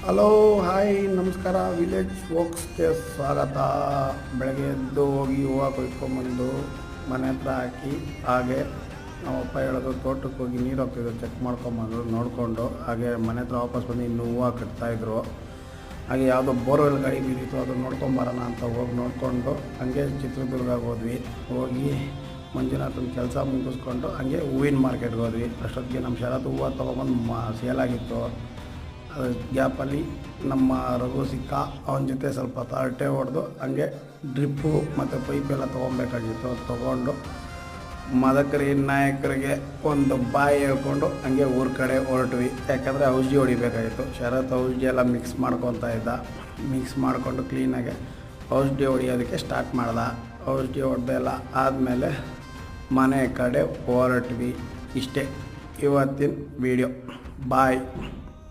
Hello hi ನಮಸ್ಕಾರ, village ವೋಕ್ಸ್ಗೆ ಸ್ವಾಗತ. ಬೆಳಗ್ಗೆ ಎದ್ದು ಹೋಗಿ ಹೂವು ಕೊಯ್ಕೊಂಬಂದು ಮನೆ ಹತ್ರ ಹಾಕಿ, ಹಾಗೆ ನಮ್ಮಪ್ಪ ಹೇಳೋದು ತೋಟಕ್ಕೆ ಹೋಗಿ ನೀರು ಹಾಕ್ತಿದ್ರು, ಚೆಕ್ ಮಾಡ್ಕೊಂಬಂದು ನೋಡಿಕೊಂಡು, ಹಾಗೆ ಮನೆ ಹತ್ರ ವಾಪಸ್ ಬಂದು ಇನ್ನೂ ಹೂವು ಕಟ್ತಾಯಿದ್ರು. ಹಾಗೆ ಯಾವುದೋ ಬೋರ್ವೆಲ್ ಗಾಡಿ ಬಿದ್ದಿತ್ತು, ಅದು ನೋಡ್ಕೊಂಬರೋಣ ಅಂತ ಹೋಗಿ ನೋಡಿಕೊಂಡು ಹಾಗೆ ಚಿತ್ರದುರ್ಗಕ್ಕೆ ಹೋದ್ವಿ. ಹೋಗಿ ಮಂಜುನಾಥನ ಕೆಲಸ ಮುಗಿಸ್ಕೊಂಡು ಹಾಗೆ ಹೂವಿನ ಮಾರ್ಕೆಟ್ಗೆ ಹೋದ್ವಿ. ಅಷ್ಟೊತ್ತಿಗೆ ನಮ್ಮ ಶರತ್ ಹೂವು ತೊಗೊಬಂದು ಸೇಲಾಗಿತ್ತು. ಅದು ಗ್ಯಾಪಲ್ಲಿ ನಮ್ಮ ರಘು ಸಿಕ್ಕ, ಅವನ ಜೊತೆ ಸ್ವಲ್ಪ ತರಟೆ ಹೊಡೆದು ಹಾಗೆ ಡ್ರಿಪ್ಪು ಮತ್ತು ಪೈಪೆಲ್ಲ ತೊಗೊಬೇಕಾಗಿತ್ತು. ಅದು ತೊಗೊಂಡು ಮದಕರಿ ನಾಯಕರಿಗೆ ಒಂದು ಬಾಯಿ ಹೇಳ್ಕೊಂಡು ಹಾಗೆ ಊರ ಕಡೆ ಹೊರಟ್ವಿ. ಯಾಕಂದರೆ ಔಷಧಿ ಹೊಡಿಬೇಕಾಗಿತ್ತು. ಶರತ್ ಔಷಧಿ ಎಲ್ಲ ಮಿಕ್ಸ್ ಮಾಡ್ಕೊತಾ ಇದ್ದ. ಮಿಕ್ಸ್ ಮಾಡಿಕೊಂಡು ಕ್ಲೀನಾಗೆ ಔಷಧಿ ಹೊಡಿಯೋದಕ್ಕೆ ಸ್ಟಾರ್ಟ್ ಮಾಡ್ದೆ. ಔಷಧಿ ಹೊಡೆದೆಲ್ಲ ಆದಮೇಲೆ ಮನೆ ಕಡೆ ಹೊರಟ್ವಿ. ಇಷ್ಟೇ ಇವತ್ತಿನ ವೀಡಿಯೋ. ಬಾಯ್.